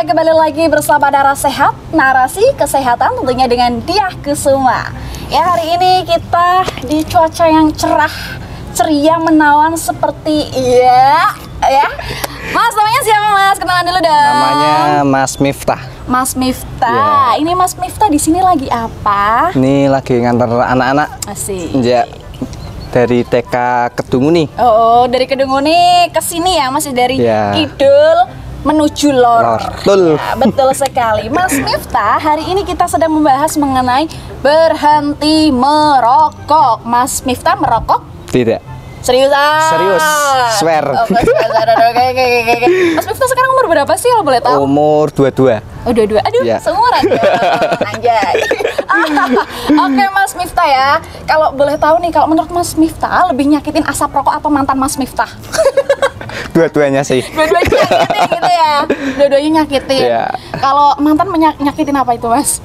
kembali lagi bersama Nara Sehat, narasi kesehatan tentunya dengan Diah Kusuma. Ya, hari ini kita di cuaca yang cerah, ceria, menawan seperti ya. Mas, namanya siapa Mas? Kenalan dulu dong. Namanya Mas Miftah. Mas Miftah. Ini Mas Miftah di sini lagi apa? Ini lagi ngantar anak-anak. Asik. Ya, dari TK Kedunguni. Oh, dari Kedunguni ke sini ya, Mas, dari Kidul menuju Lor. Betul. Ya, betul sekali. Mas Miftah, hari ini kita sedang membahas mengenai berhenti merokok. Mas Miftah merokok? Tidak. Serius? Serius, swear. Oh, Mas Miftah sekarang umur berapa sih kalau boleh tahu? Umur 22. Oh, 22. Aduh, ya. seumuran dong. Anjay. Oke, Mas Miftah ya. Kalau boleh tahu nih, kalau menurut Mas Miftah lebih nyakitin asap rokok atau mantan Mas Miftah? Dua-duanya sih. Dua-duanya nyakitin gitu ya. Dua-duanya nyakitin. Ya. Kalau mantan nyakitin apa itu, Mas?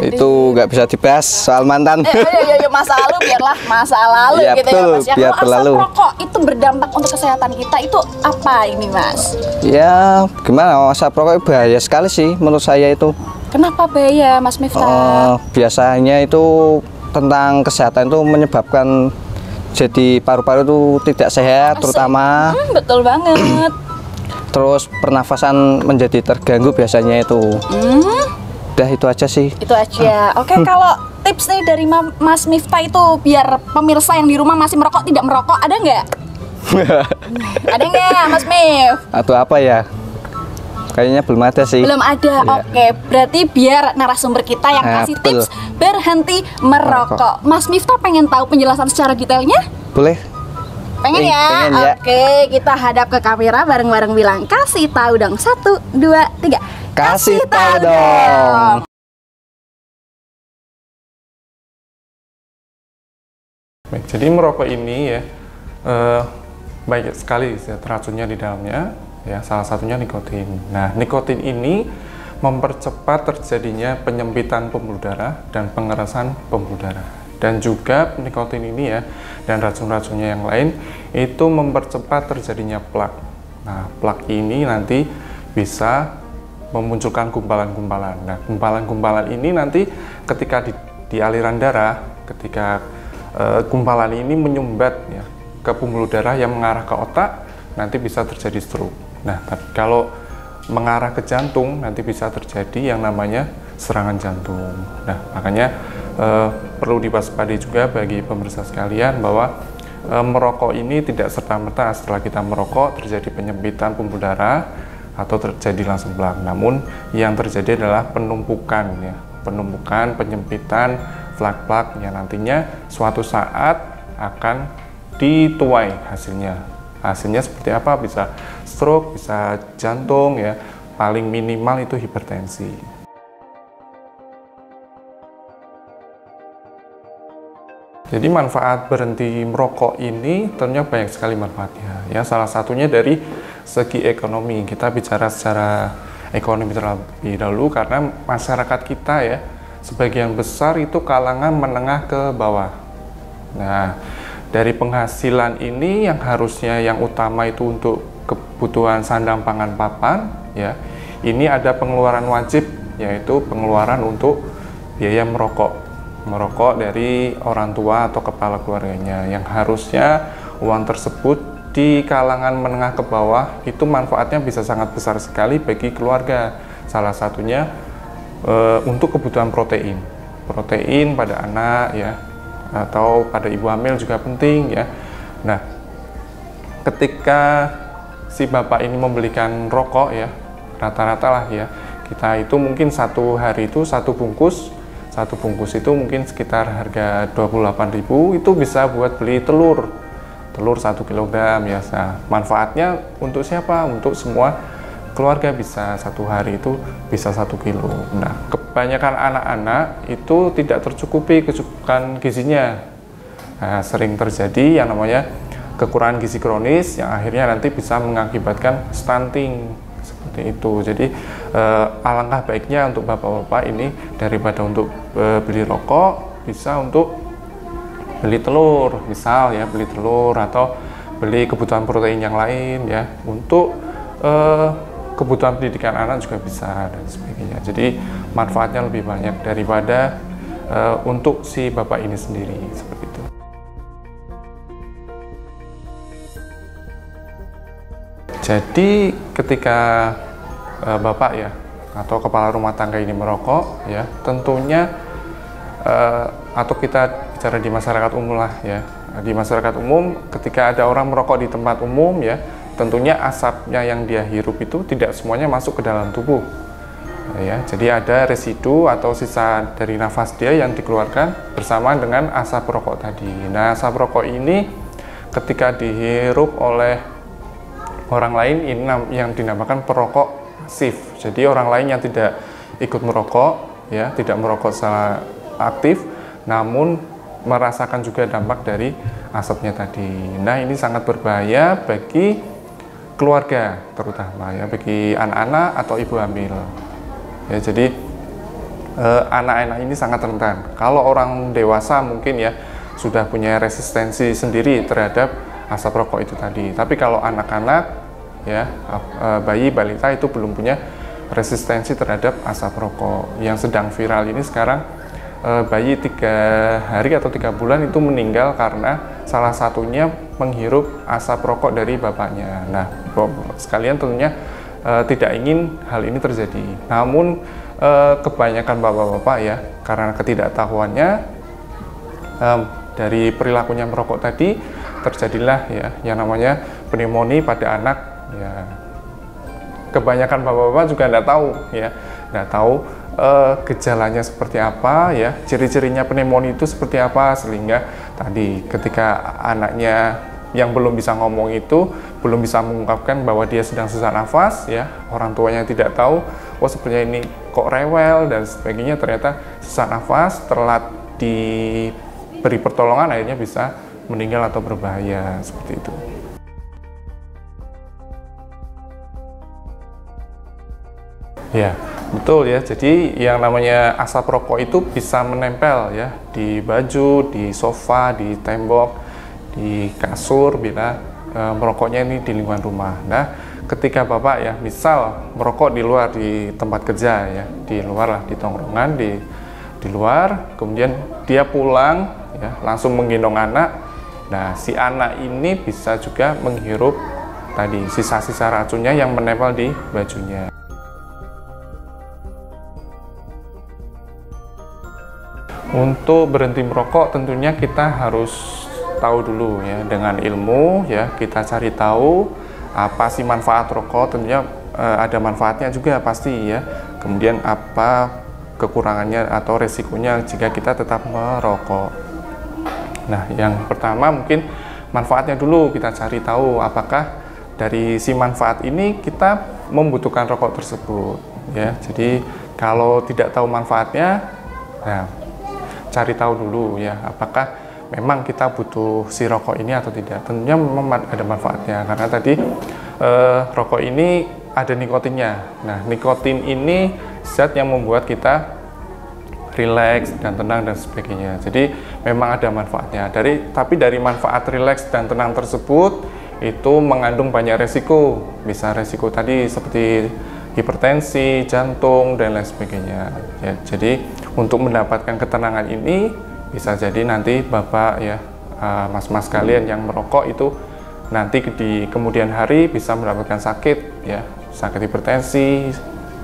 Itu nggak bisa dibahas soal mantan. Ya, masa lalu biarlah masa lalu ya, gitu betul, ya Mas. Ya, biar kalau berlalu. asap rokok itu berdampak untuk kesehatan kita itu apa ini Mas? Ya, gimana? Asap rokok bahaya sekali sih menurut saya itu. Kenapa bahaya Mas Miftah? Biasanya itu tentang kesehatan itu menyebabkan jadi paru-paru itu tidak sehat terutama. Betul banget. Terus pernafasan menjadi terganggu biasanya itu. Udah itu aja sih. Itu aja. Oke, kalau tips nih dari Mas Miftah itu biar pemirsa yang di rumah masih merokok tidak merokok, ada nggak? Ada nggak Mas Mif? Atau apa ya? Kayaknya belum ada sih. Belum ada. Ya. Oke, berarti biar narasumber kita yang kasih tips berhenti merokok. Mas Miftah pengen tahu penjelasan secara detailnya? Boleh. Pengen ya? Pengen ya. Oke, kita hadap ke kamera bareng-bareng bilang kasih tahu dong. 1, 2, 3. Kasih tahu dong. Baik, jadi merokok ini ya banyak sekali racunnya di dalamnya. Ya, salah satunya nikotin. Nah, nikotin ini mempercepat terjadinya penyempitan pembuluh darah dan pengerasan pembuluh darah. Dan juga nikotin ini ya, dan racun-racunnya yang lain itu mempercepat terjadinya plak. Nah, plak ini nanti bisa memunculkan gumpalan-gumpalan. Nah, gumpalan-gumpalan ini nanti ketika di aliran darah, ketika gumpalan ini menyumbat ya, ke pembuluh darah yang mengarah ke otak, nanti bisa terjadi stroke. Nah, tapi kalau mengarah ke jantung nanti bisa terjadi yang namanya serangan jantung. Nah, makanya perlu diwaspadai juga bagi pemirsa sekalian bahwa merokok ini tidak serta-merta setelah kita merokok terjadi penyempitan pembuluh darah atau terjadi langsung plak. Namun yang terjadi adalah penumpukan ya, penumpukan, penyempitan plak-plak yang nantinya suatu saat akan dituai hasilnya. Hasilnya seperti apa? Bisa stroke, bisa jantung ya, paling minimal itu hipertensi. Jadi manfaat berhenti merokok ini tentunya banyak sekali manfaatnya. Ya, salah satunya dari segi ekonomi. Kita bicara secara ekonomi terlebih dahulu karena masyarakat kita ya, sebagian besar itu kalangan menengah ke bawah. Nah, dari penghasilan ini yang harusnya yang utama itu untuk kebutuhan sandang pangan papan ya, ini ada pengeluaran wajib yaitu pengeluaran untuk biaya merokok dari orang tua atau kepala keluarganya, yang harusnya uang tersebut di kalangan menengah ke bawah itu manfaatnya bisa sangat besar sekali bagi keluarga. Salah satunya untuk kebutuhan protein pada anak ya, atau pada ibu hamil juga penting ya. Nah, ketika si bapak ini membelikan rokok ya, rata-rata lah ya, kita itu mungkin satu hari itu satu bungkus itu mungkin sekitar harga 28.000, itu bisa buat beli telur 1 kg ya. Nah, manfaatnya untuk siapa? Untuk semua keluarga, bisa satu hari itu bisa 1 kilo. Nah, kebanyakan anak-anak itu tidak tercukupi kecukupan gizinya. Nah, sering terjadi yang namanya kekurangan gizi kronis yang akhirnya nanti bisa mengakibatkan stunting seperti itu. Jadi alangkah baiknya untuk bapak-bapak ini daripada untuk beli rokok, bisa untuk beli telur, misal ya, beli telur atau beli kebutuhan protein yang lain ya, untuk kebutuhan pendidikan anak juga bisa dan sebagainya. Jadi manfaatnya lebih banyak daripada untuk si bapak ini sendiri, seperti itu. Jadi ketika bapak ya atau kepala rumah tangga ini merokok ya, tentunya atau kita bicara di masyarakat umum lah ya, di masyarakat umum ketika ada orang merokok di tempat umum ya, tentunya asapnya yang dia hirup itu tidak semuanya masuk ke dalam tubuh ya, jadi ada residu atau sisa dari nafas dia yang dikeluarkan bersamaan dengan asap rokok tadi. Nah, asap rokok ini ketika dihirup oleh orang lain ini yang dinamakan perokok pasif. Jadi orang lain yang tidak ikut merokok ya, tidak merokok secara aktif, namun merasakan juga dampak dari asapnya tadi. Nah, ini sangat berbahaya bagi keluarga terutama ya, bagi anak-anak atau ibu hamil. Ya, jadi anak-anak ini sangat rentan. Kalau orang dewasa mungkin ya sudah punya resistensi sendiri terhadap asap rokok itu tadi. Tapi kalau anak-anak ya, bayi balita itu belum punya resistensi terhadap asap rokok. Yang sedang viral ini sekarang bayi 3 hari atau 3 bulan itu meninggal karena salah satunya menghirup asap rokok dari bapaknya. Nah, sekalian tentunya tidak ingin hal ini terjadi. Namun kebanyakan bapak-bapak ya, karena ketidaktahuannya dari perilakunya merokok tadi, terjadilah ya yang namanya pneumonia pada anak ya. Kebanyakan bapak-bapak juga tidak tahu ya, tidak tahu gejalanya seperti apa ya, ciri-cirinya pneumonia itu seperti apa, sehingga tadi ketika anaknya yang belum bisa ngomong itu belum bisa mengungkapkan bahwa dia sedang sesak nafas ya, orang tuanya tidak tahu, oh sebenarnya ini kok rewel dan sebagainya, ternyata sesak nafas, telat diberi pertolongan akhirnya bisa meninggal atau berbahaya seperti itu. Ya, betul ya. Jadi yang namanya asap rokok itu bisa menempel ya di baju, di sofa, di tembok, di kasur bila merokoknya ini di lingkungan rumah. Nah, ketika bapak ya misal merokok di luar di tempat kerja ya, di luar lah, di tongkrongan, di luar, kemudian dia pulang ya langsung menggendong anak. Nah, si anak ini bisa juga menghirup tadi sisa-sisa racunnya yang menempel di bajunya. Untuk berhenti merokok tentunya kita harus tahu dulu ya, dengan ilmu ya, kita cari tahu apa sih manfaat rokok. Tentunya ada manfaatnya juga pasti ya, kemudian apa kekurangannya atau resikonya jika kita tetap merokok. Nah, yang pertama mungkin manfaatnya dulu kita cari tahu, apakah dari si manfaat ini kita membutuhkan rokok tersebut ya. Jadi kalau tidak tahu manfaatnya, nah cari tahu dulu ya, apakah memang kita butuh si rokok ini atau tidak. Tentunya memang ada manfaatnya, karena tadi rokok ini ada nikotinnya. Nah, nikotin ini zat yang membuat kita rileks dan tenang dan sebagainya. Jadi memang ada manfaatnya. Tapi dari manfaat rileks dan tenang tersebut itu mengandung banyak resiko. Bisa resiko tadi seperti hipertensi, jantung dan lain sebagainya. Ya, jadi untuk mendapatkan ketenangan ini bisa jadi nanti bapak ya, mas-mas kalian yang merokok itu nanti di kemudian hari bisa mendapatkan sakit ya, sakit hipertensi,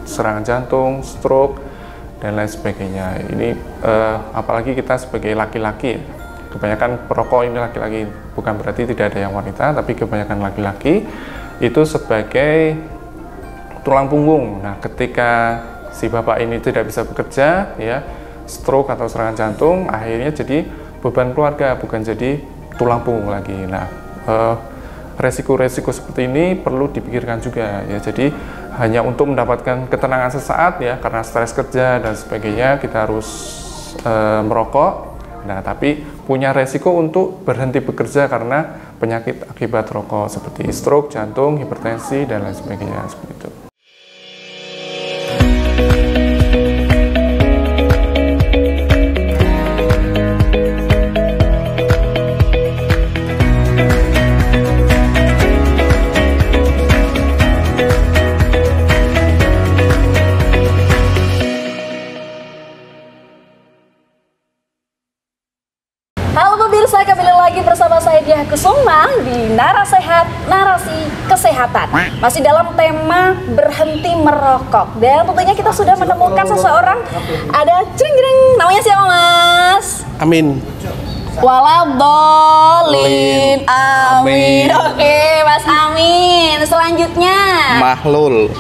serangan jantung, stroke dan lain sebagainya. Ini apalagi kita sebagai laki-laki, kebanyakan perokok ini laki-laki, bukan berarti tidak ada yang wanita, tapi kebanyakan laki-laki itu sebagai tulang punggung. Nah, ketika si bapak ini tidak bisa bekerja ya, stroke atau serangan jantung, akhirnya jadi beban keluarga, bukan jadi tulang punggung lagi. Nah, resiko-resiko seperti ini perlu dipikirkan juga ya. Jadi hanya untuk mendapatkan ketenangan sesaat ya, karena stres kerja dan sebagainya kita harus merokok. Nah, tapi punya resiko untuk berhenti bekerja karena penyakit akibat rokok seperti stroke, jantung, hipertensi dan lain sebagainya seperti itu. Halo pemirsa, kembali lagi bersama saya Diah Kusuma di Narasehat, Narasi Kesehatan. Masih dalam tema berhenti merokok. Dan tentunya kita sudah menemukan seseorang. Ada cering-cering, namanya siapa Mas? Amin. Waladolin, amin. Oke, Mas Amin. Selanjutnya Mahlul.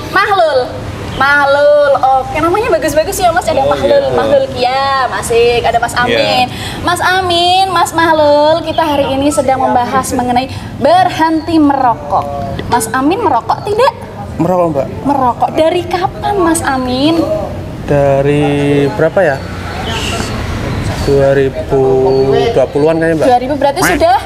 Mahlul, oke, namanya bagus-bagus ya Mas. Ada Mahlul Kia, Masik, ada Mas Amin. Mas Amin, Mas Mahlul, kita hari ini sedang membahas mengenai berhenti merokok. Mas Amin merokok tidak? Merokok, Mbak. Merokok dari kapan Mas Amin? Dari berapa ya? 2020-an kayaknya, Mbak. 2000 berarti sudah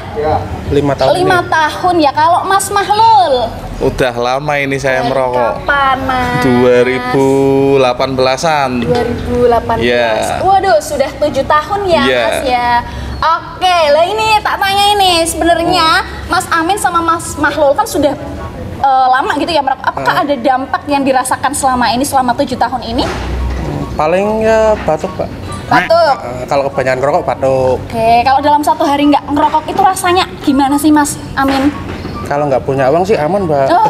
5 tahun. 5 tahun ya. Kalau Mas Mahlul? Udah lama ini saya merokok. Kapan Mas? 2018-an. 2018. Iya. Waduh, sudah 7 tahun ya Iya. Mas ya. Oke, lah ini tak tanya ini sebenarnya Mas Amin sama Mas Mahlul kan sudah lama gitu ya merokok. Apakah ada dampak yang dirasakan selama 7 tahun ini? Paling ya batuk, Pak. Batuk. Kalau kebanyakan ngerokok batuk. Oke, kalau dalam 1 hari nggak ngerokok itu rasanya gimana sih Mas Amin? Kalau nggak punya uang sih aman, Mbak. Oh.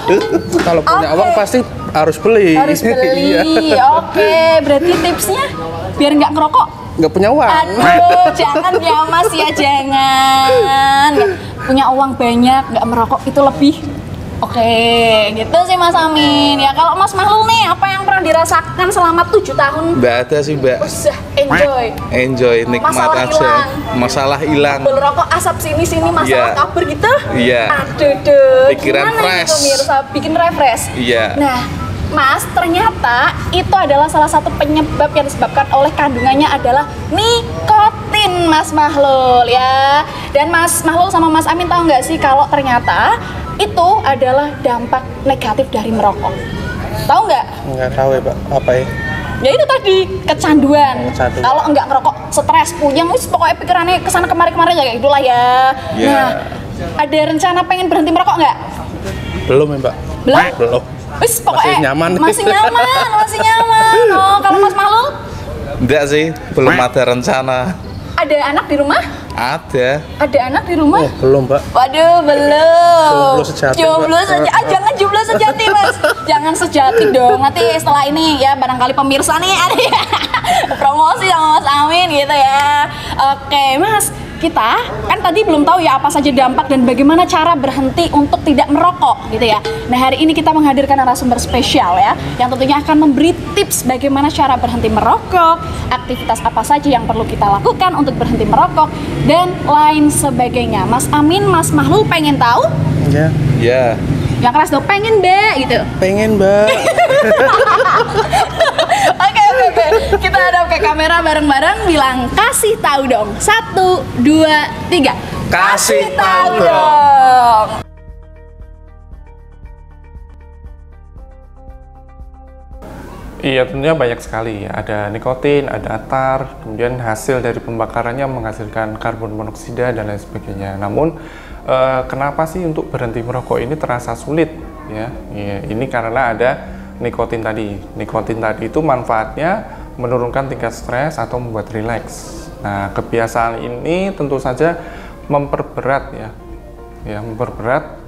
Kalau punya Oke. uang pasti harus beli. Harus beli. Iya. Oke, berarti tipsnya biar nggak ngerokok. Nggak punya uang. Aduh, jangan ya Mas ya, jangan. Punya uang banyak, nggak merokok itu lebih. Oke, gitu sih Mas Amin. Ya kalau Mas Mahlul nih, apa yang pernah dirasakan selama 7 tahun? Nggak ada sih, Mbak. Usah, enjoy. Enjoy, nikmat Masalah aja. hilang. Masalah hilang. Berokok asap sini-sini, masalah Iya. kabur gitu. Iya. Aduh, Pikiran gimana fresh. itu pemirsa, bikin refresh. Iya. Nah, Mas, ternyata itu adalah salah satu penyebab yang disebabkan oleh kandungannya adalah nikotin, Mas Mahlul ya. Dan Mas Mahlul sama Mas Amin tahu nggak sih kalau ternyata itu adalah dampak negatif dari merokok? Tahu nggak? Nggak tahu ya, Pak. Apa ya? Ya itu tadi, kecanduan. Kecanduan. Kalau nggak ngerokok, stres, puyeng, wis pokoknya pikirannya kesana kemari-kemari aja kayak gitulah ya. Iya. Nah, ada rencana pengen berhenti merokok nggak? Belum ya, Mbak. Belum? Belum. Wis pokoknya Masih nyaman. Masih nyaman. Oh, kalau Mas Mahlul Enggak sih, belum ada rencana. ada anak di rumah? Ada. Ada anak di rumah? Oh, belum, Mbak. Waduh, belum. Jomblo sejati, Jomblo Mbak. sejati. Jangan jomblo sejati, Mas. Jangan sejati dong. Nanti setelah ini ya barangkali pemirsa nih ada ya. Promosi sama Mas Amin gitu ya. Oke, Mas. Kita kan tadi belum tahu ya apa saja dampak dan bagaimana cara berhenti untuk tidak merokok gitu ya. Nah, hari ini kita menghadirkan narasumber spesial ya yang tentunya akan memberi tips bagaimana cara berhenti merokok, aktivitas apa saja yang perlu kita lakukan untuk berhenti merokok dan lain sebagainya. Mas Amin, Mas Mahlul pengen tahu? Ya. Ya. Yang keras dong, pengen Mbak gitu. Pengen, Mbak. Oke. Kita hadap ke kamera bareng-bareng bilang kasih tahu dong. 1, 2, 3. Kasih tahu dong. Iya, tentunya banyak sekali ya. Ada nikotin, ada tar, kemudian hasil dari pembakarannya menghasilkan karbon monoksida dan lain sebagainya. Namun, kenapa sih untuk berhenti merokok ini terasa sulit? Ya, ini karena ada nikotin tadi. Nikotin tadi itu manfaatnya menurunkan tingkat stres atau membuat rileks. Nah, kebiasaan ini tentu saja memperberat memperberat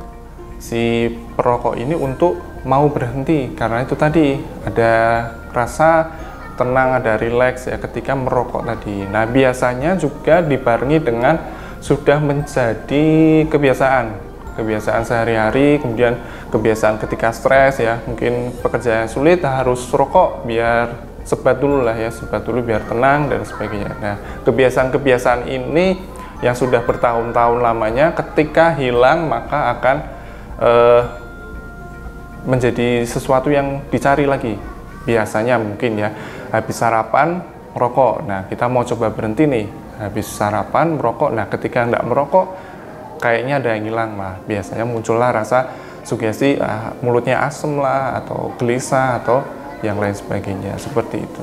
si perokok ini untuk mau berhenti karena itu tadi ada rasa tenang, ada rileks ya ketika merokok tadi. Nah, biasanya juga dibarengi dengan sudah menjadi kebiasaan sehari-hari, kemudian kebiasaan ketika stres ya, mungkin pekerjaan sulit harus rokok biar sebat dulu biar tenang dan sebagainya. Nah, kebiasaan-kebiasaan ini yang sudah bertahun-tahun lamanya ketika hilang maka akan menjadi sesuatu yang dicari lagi. Biasanya mungkin ya habis sarapan merokok. Nah, kita mau coba berhenti nih. Habis sarapan merokok. Nah, ketika nggak merokok kayaknya ada yang hilang lah. Biasanya muncullah rasa sugesti mulutnya asem lah atau gelisah atau yang lain sebagainya seperti itu.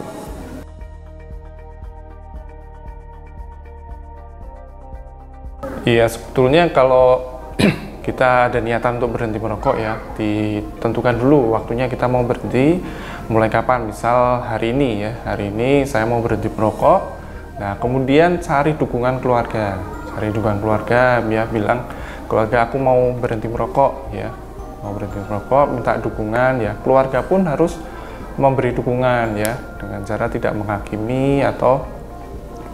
Iya, sebetulnya kalau kita ada niatan untuk berhenti merokok ya, ditentukan dulu waktunya kita mau berhenti, mulai kapan. Misal hari ini saya mau berhenti merokok. Nah, kemudian cari dukungan keluarga. cari dukungan keluarga, dia bilang keluarga aku mau berhenti merokok ya, mau berhenti merokok, minta dukungan ya. Keluarga pun harus memberi dukungan ya, dengan cara tidak menghakimi atau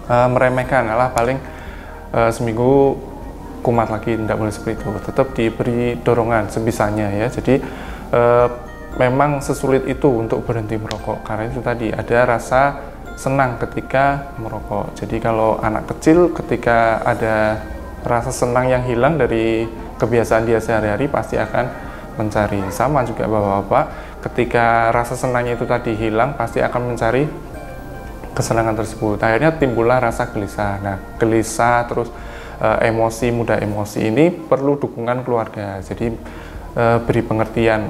meremehkan, alah paling seminggu kumat lagi, tidak boleh seperti itu. Tetap diberi dorongan sebisanya ya. Jadi memang sesulit itu untuk berhenti merokok karena itu tadi ada rasa senang ketika merokok. Jadi kalau anak kecil ketika ada rasa senang yang hilang dari kebiasaan dia sehari-hari pasti akan mencari. Sama juga bapak-bapak, ketika rasa senangnya itu tadi hilang pasti akan mencari kesenangan tersebut. Akhirnya timbullah rasa gelisah. Nah, gelisah terus emosi, mudah emosi ini perlu dukungan keluarga. Jadi beri pengertian,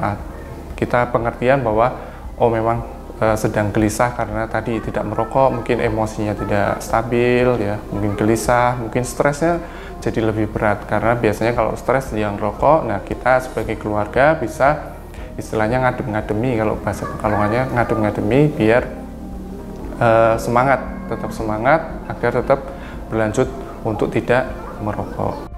kita pengertian bahwa oh memang sedang gelisah karena tadi tidak merokok, mungkin emosinya tidak stabil ya, mungkin gelisah, mungkin stresnya jadi lebih berat karena biasanya kalau stres yang rokok. Nah, kita sebagai keluarga bisa istilahnya ngadem-ngademi, kalau bahasa Pekalongannya ngadem-ngademi biar semangat, tetap semangat agar tetap berlanjut untuk tidak merokok.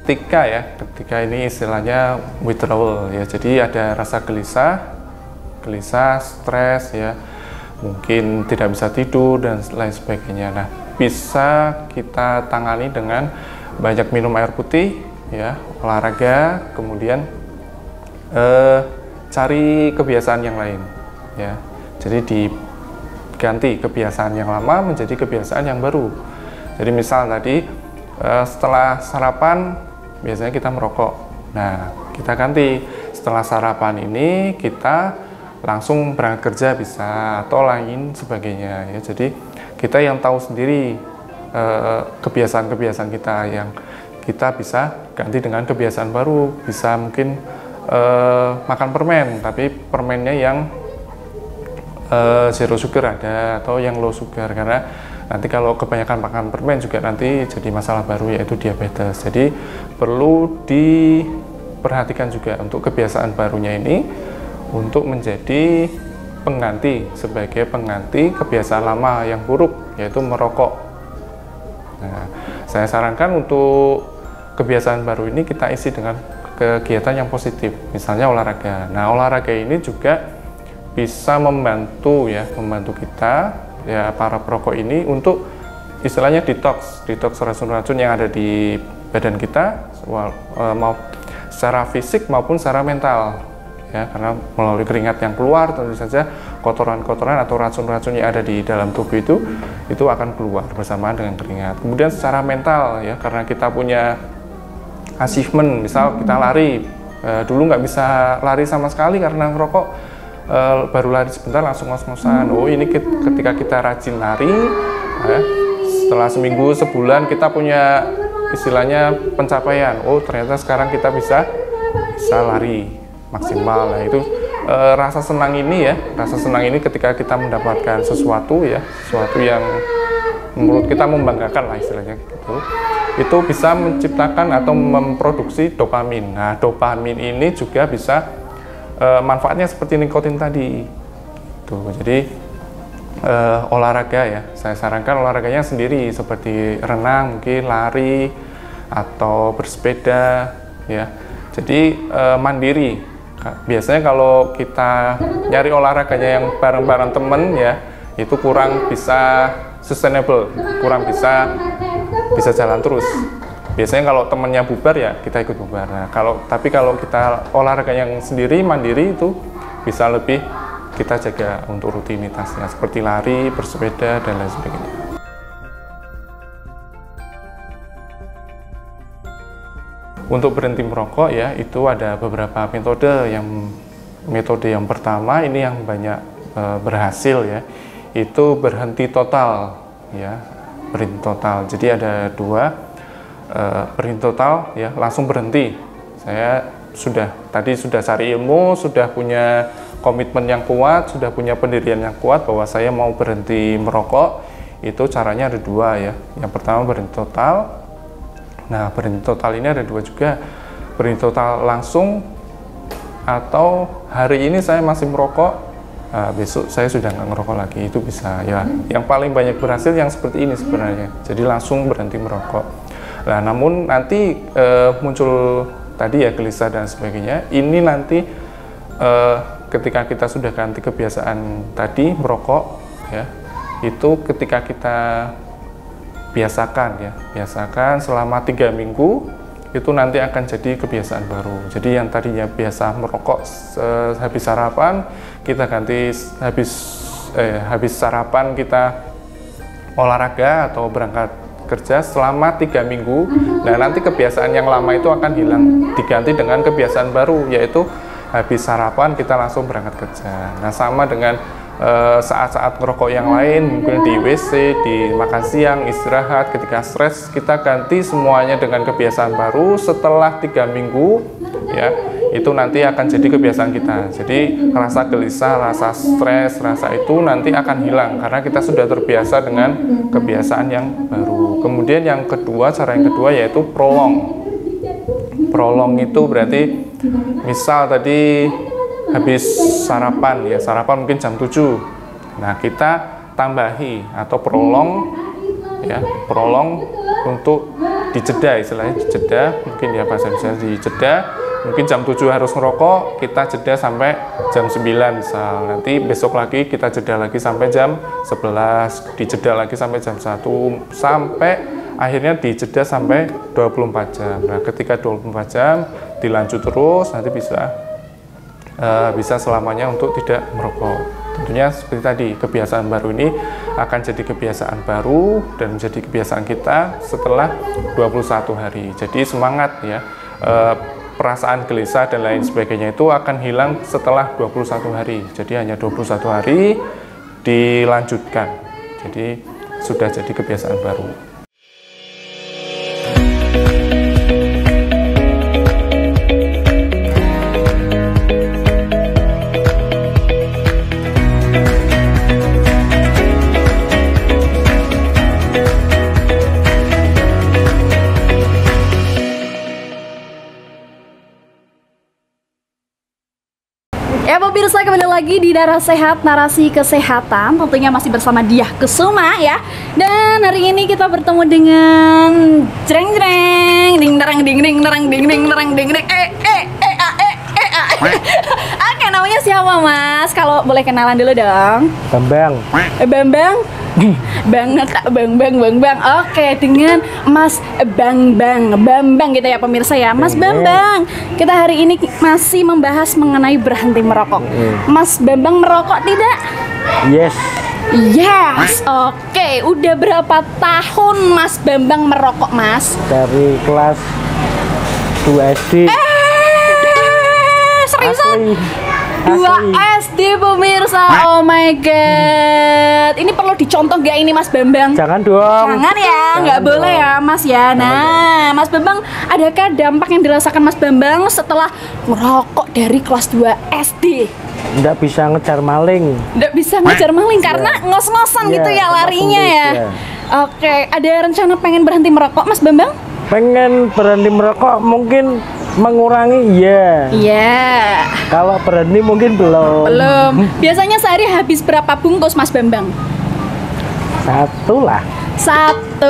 Ketika ini istilahnya withdrawal ya, jadi ada rasa gelisah, stres ya, mungkin tidak bisa tidur dan lain sebagainya. Nah, bisa kita tangani dengan banyak minum air putih ya, olahraga, kemudian cari kebiasaan yang lain ya. Jadi diganti kebiasaan yang lama menjadi kebiasaan yang baru. Jadi misal tadi setelah sarapan biasanya kita merokok. Nah, kita ganti setelah sarapan ini kita langsung berangkat kerja bisa atau lain sebagainya ya. Jadi kita yang tahu sendiri kebiasaan-kebiasaan kita yang kita bisa ganti dengan kebiasaan baru. Bisa mungkin makan permen, tapi permennya yang zero sugar ada atau yang low sugar, karena nanti kalau kebanyakan makan permen juga nanti jadi masalah baru yaitu diabetes. Jadi perlu diperhatikan juga untuk kebiasaan barunya ini untuk menjadi pengganti, sebagai pengganti kebiasaan lama yang buruk yaitu merokok. Nah, saya sarankan untuk kebiasaan baru ini kita isi dengan kegiatan yang positif, misalnya olahraga. Nah, olahraga ini juga bisa membantu kita ya, para perokok ini untuk istilahnya detox racun-racun yang ada di badan kita, mau secara fisik maupun secara mental ya, karena melalui keringat yang keluar tentu saja kotoran-kotoran atau racun-racun yang ada di dalam tubuh itu akan keluar bersamaan dengan keringat. Kemudian secara mental ya, karena kita punya achievement, misal kita lari, dulu nggak bisa lari sama sekali karena ngerokok, baru lari sebentar langsung ngos-ngosan. Oh, ini ketika kita rajin lari ya, setelah seminggu, sebulan kita punya istilahnya pencapaian. Oh, ternyata sekarang kita bisa lari maksimal. Nah, itu rasa senang ini ketika kita mendapatkan sesuatu yang menurut kita membanggakan lah istilahnya gitu, itu bisa menciptakan atau memproduksi dopamin. Nah, dopamin ini juga bisa manfaatnya seperti nikotin tadi. Tuh, jadi olahraga ya, saya sarankan olahraganya sendiri seperti renang, mungkin lari atau bersepeda ya. Jadi mandiri. Biasanya kalau kita nyari olahraganya yang bareng-bareng temen ya, itu kurang bisa sustainable, kurang bisa jalan terus. Biasanya kalau temennya bubar ya kita ikut bubar. Nah, tapi kalau kita olahraga yang sendiri mandiri itu bisa lebih kita jaga untuk rutinitasnya seperti lari, bersepeda dan lain sebagainya. Untuk berhenti merokok ya, itu ada beberapa metode. Metode yang pertama ini yang banyak berhasil ya, itu berhenti total ya, berhenti total. Jadi ada dua. Berhenti total ya, langsung berhenti. Saya tadi sudah cari ilmu, sudah punya komitmen yang kuat, sudah punya pendirian yang kuat bahwa saya mau berhenti merokok. Itu caranya ada dua ya. Yang pertama berhenti total. Nah, berhenti total ini ada dua juga. Berhenti total langsung atau hari ini saya masih merokok, besok saya sudah nggak ngerokok lagi, itu bisa ya. Yang paling banyak berhasil yang seperti ini sebenarnya, jadi langsung berhenti merokok. Nah, namun nanti muncul tadi ya gelisah dan sebagainya, ini nanti ketika kita sudah ganti kebiasaan tadi merokok ya, itu ketika kita biasakan selama 3 minggu, itu nanti akan jadi kebiasaan baru. Jadi yang tadinya biasa merokok habis sarapan, kita ganti habis sarapan kita olahraga atau berangkat kerja selama 3 minggu. Nah, nanti kebiasaan yang lama itu akan hilang, diganti dengan kebiasaan baru, yaitu habis sarapan kita langsung berangkat kerja. Nah, sama dengan saat-saat ngerokok yang lain, mungkin di WC, di makan siang, istirahat, ketika stres, kita ganti semuanya dengan kebiasaan baru. Setelah 3 minggu ya, itu nanti akan jadi kebiasaan kita. Jadi rasa gelisah, rasa stres, rasa itu nanti akan hilang karena kita sudah terbiasa dengan kebiasaan yang baru. Kemudian yang kedua, cara yang kedua yaitu prolong. Prolong itu berarti misal tadi habis sarapan ya, sarapan mungkin jam 7. Nah, kita tambahi atau prolong ya, prolong untuk dijeda, istilahnya dijeda, mungkin ya bahasa Indonesia dijeda. Mungkin jam 7 harus ngerokok, kita jeda sampai jam 9 misal. Nanti besok lagi kita jeda lagi sampai jam 11, dijeda lagi sampai jam 1, sampai akhirnya dijeda sampai 24 jam. Nah, ketika 24 jam dilanjut terus, nanti bisa selamanya untuk tidak merokok. Tentunya seperti tadi, kebiasaan baru ini akan jadi kebiasaan baru dan menjadi kebiasaan kita setelah 21 hari. Jadi semangat ya, perasaan gelisah dan lain sebagainya itu akan hilang setelah 21 hari. Jadi hanya 21 hari dilanjutkan. Jadi sudah jadi kebiasaan baru. Ya pemirsa, kembali lagi di Darah Sehat, narasi kesehatan. Tentunya masih bersama Diah Kusuma ya. Dan hari ini kita bertemu dengan jreng ding darang ding ding darang ding ding darang ding ding Oke, namanya siapa Mas? Kalau boleh kenalan dulu dong. Bambang. Bambang? Banget tak Bambang. Oke, dengan Mas Bambang gitu ya pemirsa ya. Mas Bambang, kita hari ini masih membahas mengenai berhenti merokok. Mas Bambang merokok tidak? Yes. Oke, udah berapa tahun Mas Bambang merokok, Mas? Dari kelas 2 SD. Seriusan? 2 SD pemirsa. Oh my god. Ini perlu dicontoh gak ini Mas Bambang? Jangan dong. Jangan ya, nggak boleh ya Mas ya. Nah, Mas Bambang, adakah dampak yang dirasakan Mas Bambang setelah merokok dari kelas 2 SD? Nggak bisa ngejar maling. Nggak bisa ngejar maling karena ngos-ngosan gitu ya larinya ya. Oke, ada rencana pengen berhenti merokok Mas Bambang? Pengen berhenti merokok, mungkin mengurangi ya. Iya. Kalau berhenti mungkin belum. Biasanya sehari habis berapa bungkus Mas Bambang? 1 lah. 1.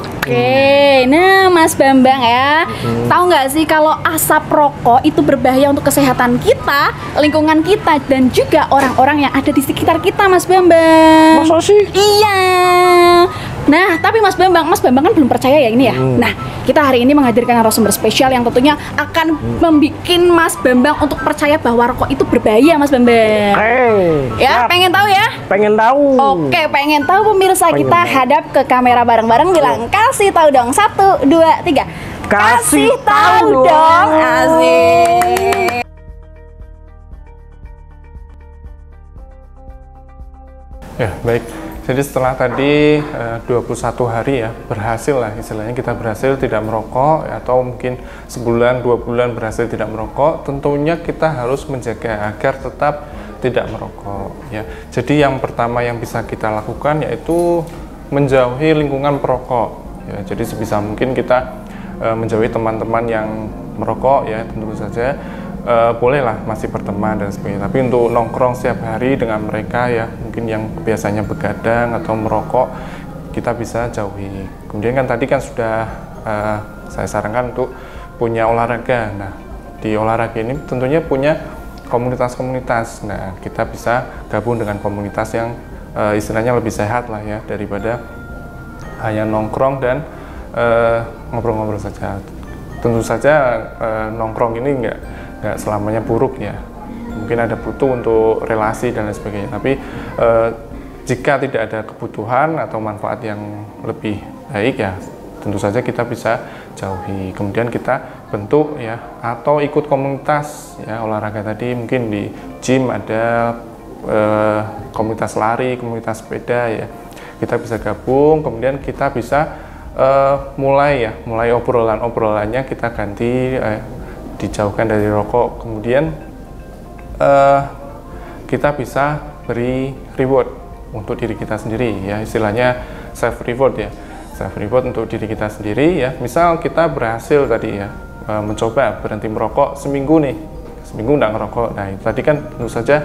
Oke. Nah, Mas Bambang ya, tahu nggak sih kalau asap rokok itu berbahaya untuk kesehatan kita, lingkungan kita, dan juga orang-orang yang ada di sekitar kita, Mas Bambang? Masa sih? Iya. Nah, tapi Mas Bambang kan belum percaya ya ini ya. Nah, kita hari ini menghadirkan narasumber spesial yang tentunya akan membuat Mas Bambang untuk percaya bahwa rokok itu berbahaya, Mas Bambang. Ya, siap. Pengen tahu ya? Pengen tahu. Oke, pengen tahu pemirsa, kita hadap ke kamera bareng-bareng, bilang kasih tahu dong. 1, 2, 3. Kasih tahu dong. Asik. Ya, baik. Jadi setelah tadi 21 hari ya, berhasil lah istilahnya, kita berhasil tidak merokok, atau mungkin sebulan, 2 bulan berhasil tidak merokok, tentunya kita harus menjaga agar tetap tidak merokok ya. Jadi yang pertama yang bisa kita lakukan yaitu menjauhi lingkungan perokok ya. Jadi sebisa mungkin kita menjauhi teman-teman yang merokok ya, tentu saja. bolehlah masih berteman dan sebagainya. Tapi untuk nongkrong setiap hari dengan mereka ya, mungkin yang biasanya begadang atau merokok, kita bisa jauhi. Kemudian kan tadi kan sudah saya sarankan untuk punya olahraga. Nah, di olahraga ini tentunya punya komunitas-komunitas. Nah, kita bisa gabung dengan komunitas yang istilahnya lebih sehat lah ya, daripada hanya nongkrong dan ngobrol-ngobrol saja. Tentu saja nongkrong ini nggak selamanya buruk ya. Mungkin ada butuh untuk relasi dan lain sebagainya. Tapi jika tidak ada kebutuhan atau manfaat yang lebih baik ya, tentu saja kita bisa jauhi. Kemudian kita bentuk ya, atau ikut komunitas ya olahraga tadi. Mungkin di gym ada komunitas lari, komunitas sepeda ya. Kita bisa gabung, kemudian kita bisa mulai obrolannya kita ganti, dijauhkan dari rokok. Kemudian kita bisa beri reward untuk diri kita sendiri ya, istilahnya self reward ya, self reward untuk diri kita sendiri ya. Misal kita berhasil tadi ya mencoba berhenti merokok seminggu nih, seminggu nggak ngerokok. Nah itu tadi kan tentu saja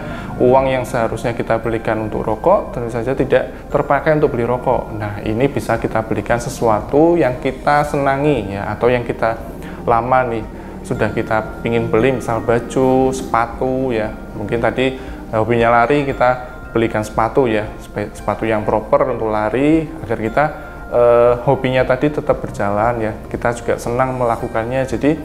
uang yang seharusnya kita belikan untuk rokok tentu saja tidak terpakai untuk beli rokok. Nah ini bisa kita belikan sesuatu yang kita senangi ya, atau yang kita lama nih sudah kita ingin beli, misal baju, sepatu ya. Mungkin tadi hobinya lari, kita belikan sepatu ya, sepatu yang proper untuk lari agar kita hobinya tadi tetap berjalan ya. Kita juga senang melakukannya. Jadi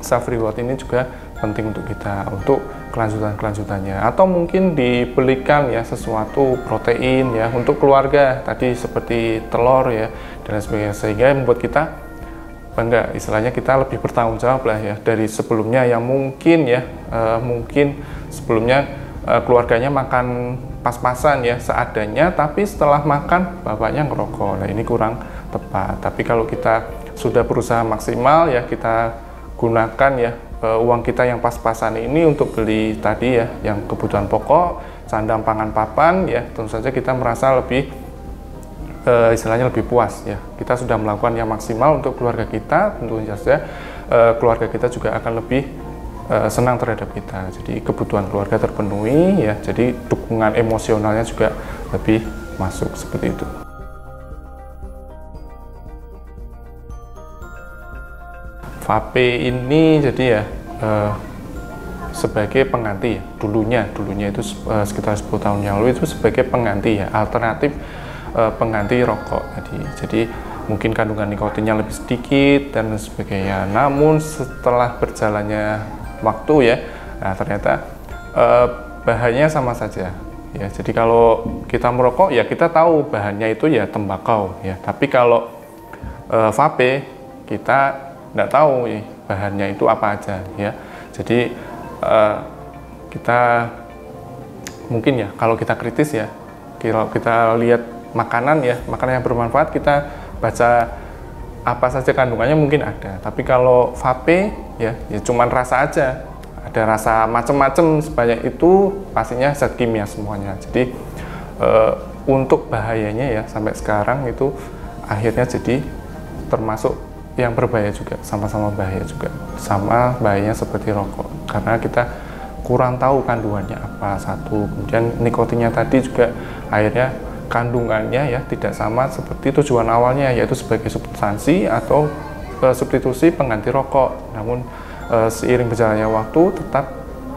self reward ini juga penting untuk kita, untuk kelanjutannya. Atau mungkin dibelikan ya sesuatu protein ya untuk keluarga tadi, seperti telur ya dan sebagainya, sehingga membuat kita bangga, istilahnya kita lebih bertanggung jawab lah ya dari sebelumnya yang mungkin ya mungkin sebelumnya keluarganya makan pas-pasan ya, seadanya, tapi setelah makan bapaknya ngerokok. Nah ini kurang tepat. Tapi kalau kita sudah berusaha maksimal ya, kita gunakan ya uang kita yang pas-pasan ini untuk beli tadi ya yang kebutuhan pokok, sandang pangan papan ya, tentu saja kita merasa lebih istilahnya lebih puas ya. Kita sudah melakukan yang maksimal untuk keluarga kita, tentu saja keluarga kita juga akan lebih senang terhadap kita. Jadi kebutuhan keluarga terpenuhi ya, jadi dukungan emosionalnya juga lebih masuk, seperti itu. Vape ini jadi ya sebagai pengganti ya, dulunya itu sekitar 10 tahun yang lalu itu sebagai pengganti ya, alternatif pengganti rokok tadi. Jadi mungkin kandungan nikotinnya lebih sedikit dan sebagainya. Namun setelah berjalannya waktu ya, nah ternyata bahannya sama saja ya. Jadi kalau kita merokok ya kita tahu bahannya itu ya tembakau ya, tapi kalau vape kita nggak tahu ya, bahannya itu apa aja ya. Jadi kita mungkin ya kalau kita kritis ya, kalau kita lihat makanan ya, makanan yang bermanfaat, kita baca apa saja kandungannya mungkin ada. Tapi kalau vape ya cuman rasa aja, ada rasa macam-macam, sebanyak itu pastinya zat kimia semuanya. Jadi untuk bahayanya ya sampai sekarang itu akhirnya jadi termasuk yang berbahaya juga, sama-sama bahaya juga, sama bahayanya seperti rokok, karena kita kurang tahu kandungannya apa satu. Kemudian nikotinnya tadi juga akhirnya kandungannya ya tidak sama seperti tujuan awalnya, yaitu sebagai substansi atau substitusi pengganti rokok. Namun seiring berjalannya waktu tetap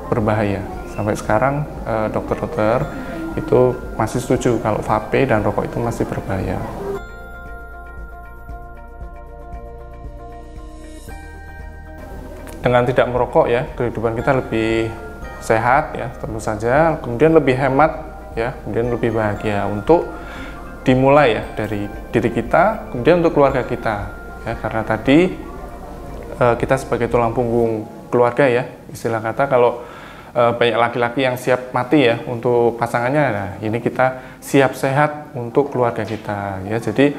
berbahaya. Sampai sekarang dokter-dokter itu masih setuju kalau vape dan rokok itu masih berbahaya. Dengan tidak merokok ya, kehidupan kita lebih sehat ya tentu saja, kemudian lebih hemat ya, kemudian lebih bahagia. Untuk dimulai ya dari diri kita, kemudian untuk keluarga kita ya, karena tadi kita sebagai tulang punggung keluarga ya, istilah kata kalau banyak laki-laki yang siap mati ya untuk pasangannya, nah ini kita siap sehat untuk keluarga kita ya. Jadi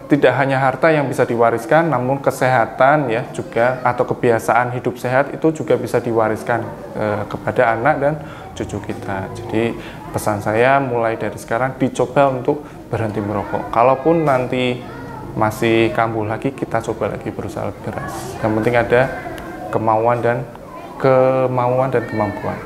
tidak hanya harta yang bisa diwariskan, namun kesehatan ya juga, atau kebiasaan hidup sehat itu juga bisa diwariskan kepada anak dan cucu kita. Jadi pesan saya mulai dari sekarang dicoba untuk berhenti merokok. Kalaupun nanti masih kambuh lagi, kita coba lagi berusaha lebih keras. Yang penting ada kemauan dan kemauan dan kemampuan.